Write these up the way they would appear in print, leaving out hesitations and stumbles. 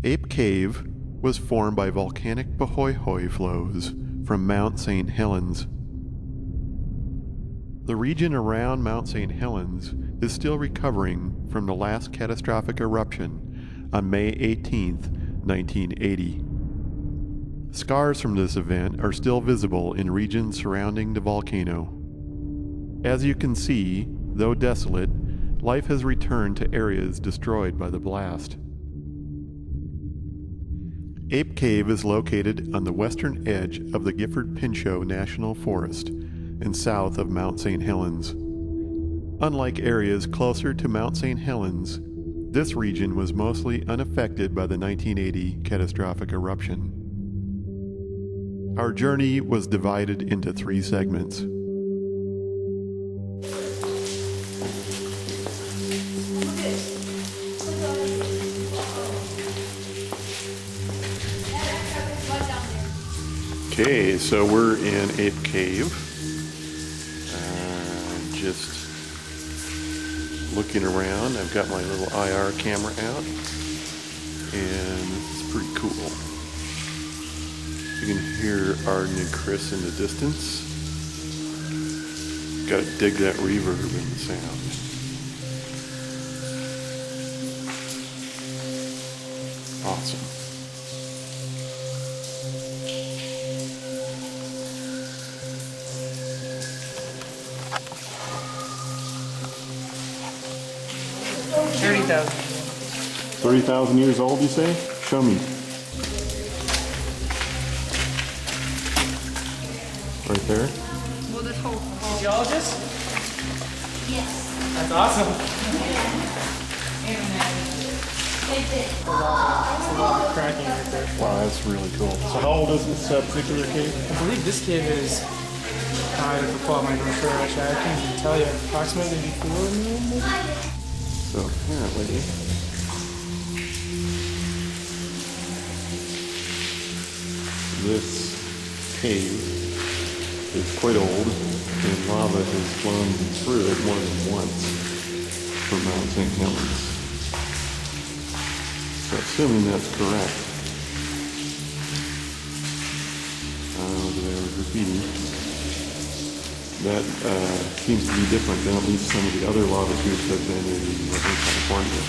Ape Cave was formed by volcanic Bahoyhoy flows from Mount St. Helens. The region around Mount St. Helens is still recovering from the last catastrophic eruption on May 18, 1980. Scars from this event are still visible in regions surrounding the volcano. As you can see, though desolate, life has returned to areas destroyed by the blast. Ape Cave is located on the western edge of the Gifford-Pinchot National Forest and south of Mount St. Helens. Unlike areas closer to Mount St. Helens, this region was mostly unaffected by the 1980 catastrophic eruption. Our journey was divided into 3 segments. Okay, so we're in Ape Cave. Just looking around. I've got my little IR camera out, and this is pretty cool. You can hear Arden and Chris in the distance. Gotta dig that reverb in the sound. Awesome. $30,000. 30,000 years old, you say? Show me. Right there? Well, this whole geologist? Yes. That's awesome. There's a lot of cracking right there. Wow, that's really cool. So how old is this particular cave? I believe this cave is, I don't recall my number sure, actually. I can't even tell you. Approximately 4 million, maybe? So apparently, this cave is quite old, and lava has flown through it more than once from Mount St. Helens. So assuming that's correct, there was graffiti. That seems to be different than at least some of the other lava tubes have been in Northern California.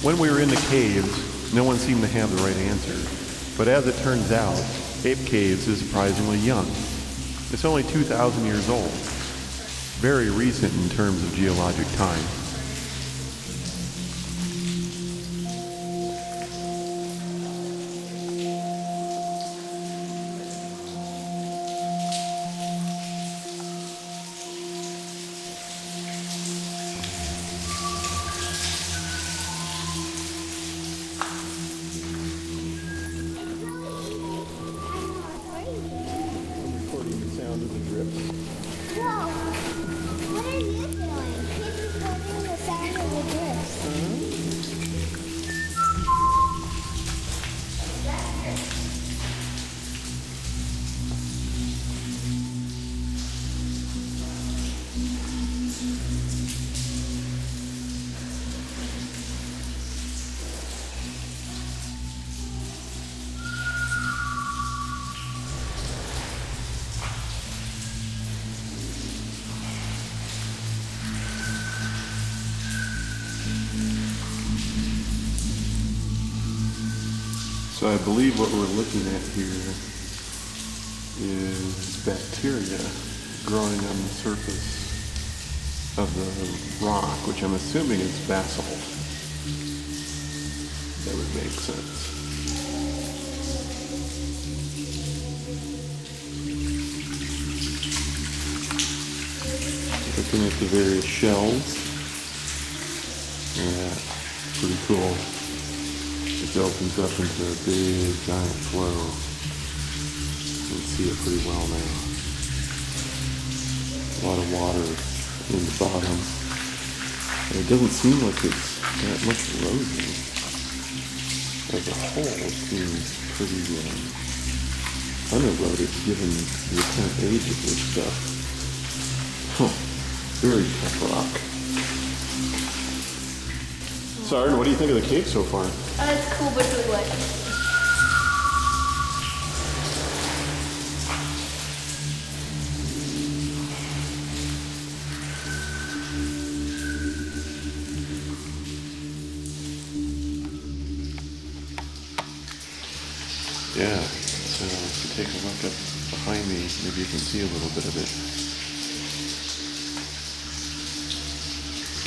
When we were in the caves, no one seemed to have the right answer. But as it turns out, Ape Caves is surprisingly young. It's only 2,000 years old. Very recent in terms of geologic time. Whoa! What are you doing? He's recording the sound of the drift. So I believe what we're looking at here is bacteria growing on the surface of the rock, which I'm assuming is basalt. That would make sense. Looking at the various shells. Yeah, pretty cool. It opens up into a big giant flow. You can see it pretty well now. A lot of water in the bottom. And it doesn't seem like it's that much erosion. As a whole, it seems pretty uneroded given the current age of this stuff. Huh. Very tough rock. Sarn, what do you think of the cave so far? It's cool, but really wet. Yeah, so if you take a look up behind me, maybe you can see a little bit of it.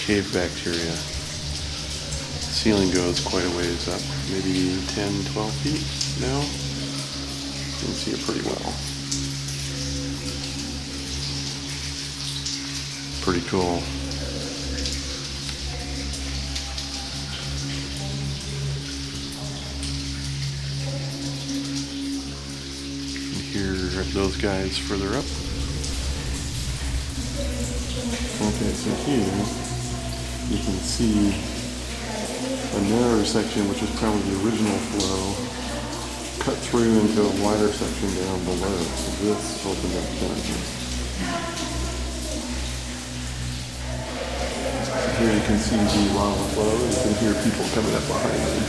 Cave bacteria. Ceiling goes quite a ways up, maybe 10, 12 feet now. You can see it pretty well. Pretty cool. And here are those guys further up. Okay, so here you can see a narrower section, which is probably the original flow, cut through into a wider section down below. So this opened up down here. So here you can see the lava flow. You can hear people coming up behind me.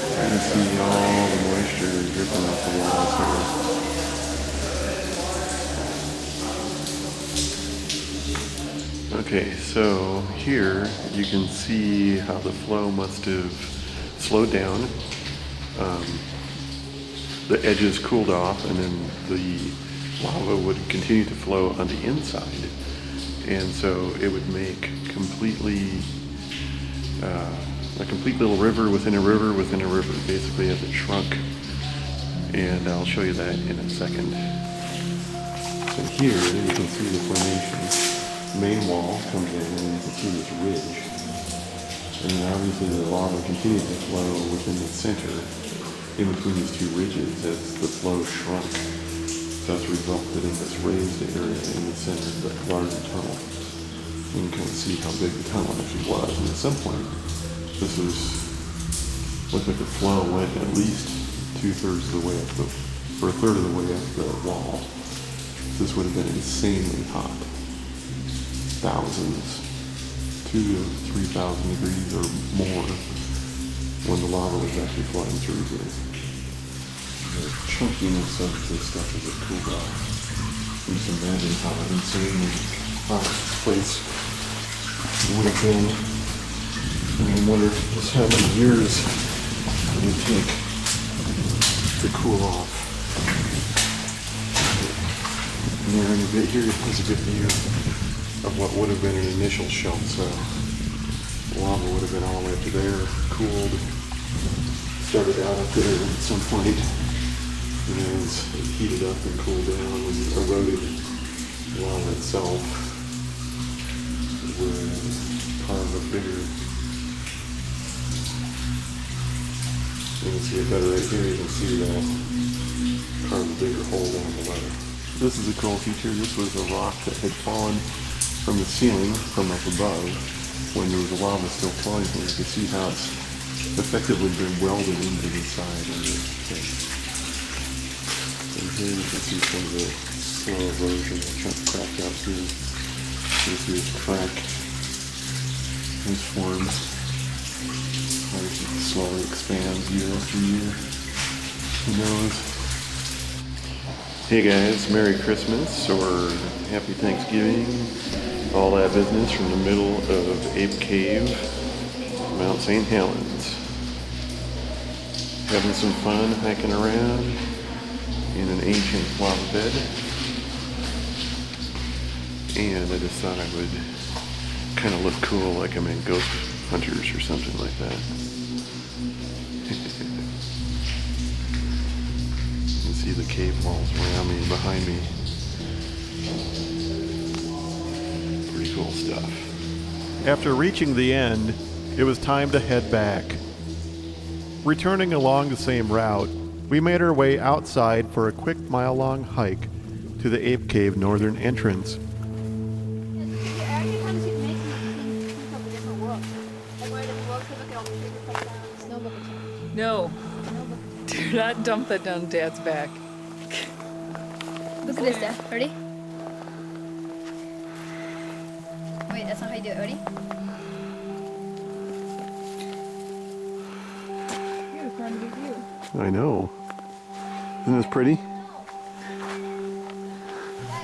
You can see all the moisture dripping off the walls here. Okay, so here you can see how the flow must have slowed down. The edges cooled off, and then the lava would continue to flow on the inside. And so it would make completely a complete little river within a river within a river, basically as it shrunk. And I'll show you that in a second. So here you can see the formation. Main wall comes in and you can see this ridge. And then obviously the lava continued to flow within the center, in between these two ridges as the flow shrunk. So that's resulted in this raised area in the center of that larger tunnel. And you can see how big the tunnel actually was. And at some point, this looked like the flow went at least 2/3 of the way up or a third of the way up the wall. This would have been insanely hot. Thousands, 2,000 to 3,000 degrees or more when the lava was actually flowing through here. The chunkiness of this stuff as it cooled off. You just imagine how insanely hot this place would have been. And I wonder just how many years it would take to cool off. And there in a bit here is a good view of what would have been an initial shelf. So lava would have been all the way up to there, cooled, started out up there at some point, and as it heated up and cooled down and eroded, the lava itself would carve a bigger, you can see it better right here, you can see that carve a bigger hole down below. This is a cool feature. This was a rock that had fallen from the ceiling, from up above, when there was a lava still flowing here. You can see how it's effectively been welded into the side of the thing. And here you can see some of the slow erosion that kind of cracked out through. You can see this crack has formed. It slowly expands year after year. Who knows? Hey guys, Merry Christmas or Happy Thanksgiving. All that business from the middle of Ape Cave, Mount St. Helens. Having some fun hiking around in an ancient lava bed. And I just thought I would kind of look cool like I'm in Ghost Hunters or something like that. You can see the cave walls around me and behind me. Cool stuff. After reaching the end, it was time to head back. Returning along the same route, we made our way outside for a quick mile-long hike to the Ape Cave northern entrance. No. Do not dump that down Dad's back. Look at this, Dad. Ready? Wait, that's not how you do it. Ready? I know. Isn't this pretty? Guys,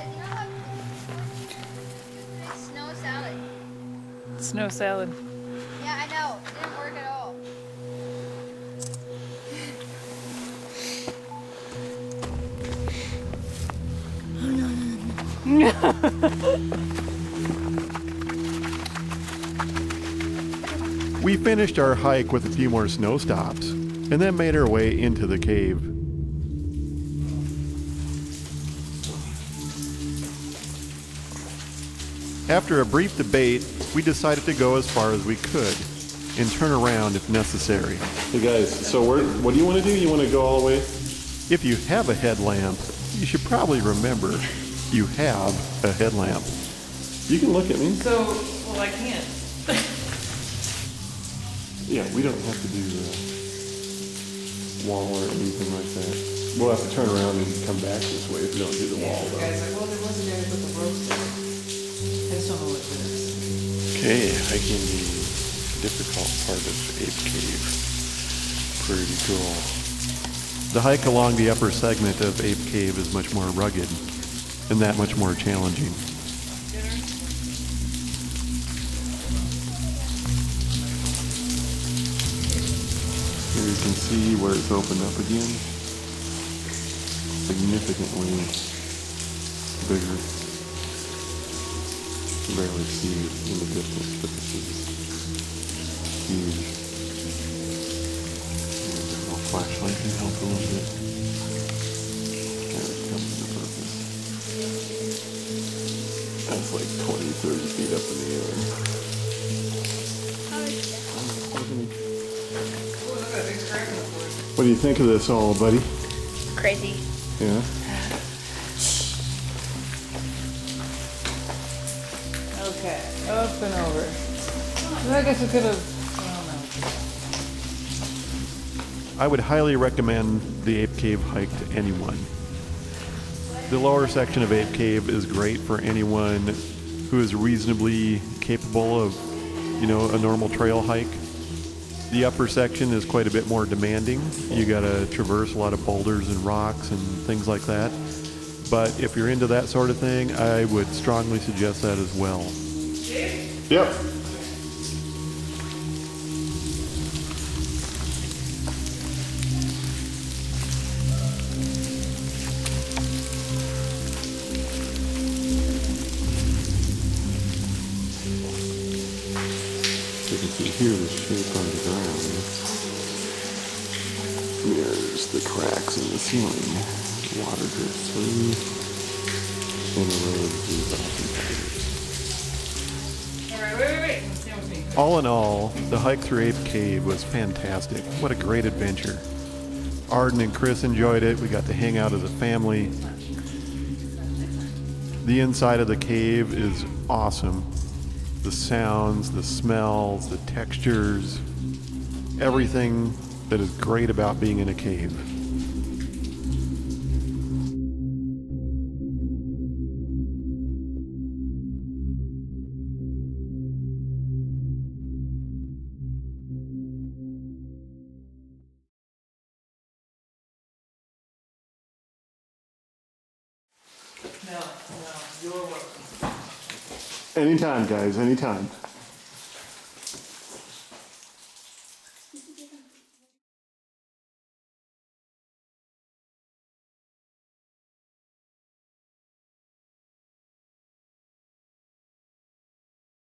you know how snow salad? Snow salad. Yeah, I know. It didn't work at all. We finished our hike with a few more snow stops, and then made our way into the cave. After a brief debate, we decided to go as far as we could, and turn around if necessary. Hey guys, so what do you want to do? You want to go all the way? If you have a headlamp, you should probably remember you have a headlamp. You can look at me. So, well, I can't. Yeah, we don't have to do the wall or anything like that. We'll have to turn around and come back this way if we don't do the wall, though. Guys, like, well, there was a guy who put the ropes there. I just don't know what it is. Okay, hiking the difficult part of Ape Cave. Pretty cool. The hike along the upper segment of Ape Cave is much more rugged and that much more challenging. Here you can see where it's opened up again. Significantly bigger. You can barely see it in the distance, but this is huge. Maybe a little flashlight can help a little bit. There it comes into focus. That's like 20, 30 feet up in the air. What do you think of this all, buddy? Crazy. Yeah? Okay, up and over. Well, I guess we could have. I would highly recommend the Ape Cave hike to anyone. The lower section of Ape Cave is great for anyone who is reasonably capable of, a normal trail hike. The upper section is quite a bit more demanding. You gotta traverse a lot of boulders and rocks and things like that. But if you're into that sort of thing, I would strongly suggest that as well. Yep. You can see here the shape on the ground. There's the cracks in the ceiling. Water drips through and erodes these awesome fibers. Alright, wait. Stand with me. All in all, the hike through Ape Cave was fantastic. What a great adventure. Arden and Chris enjoyed it. We got to hang out as a family. The inside of the cave is awesome. The sounds, the smells, the textures, everything that is great about being in a cave. No, you're welcome. Anytime, guys, anytime.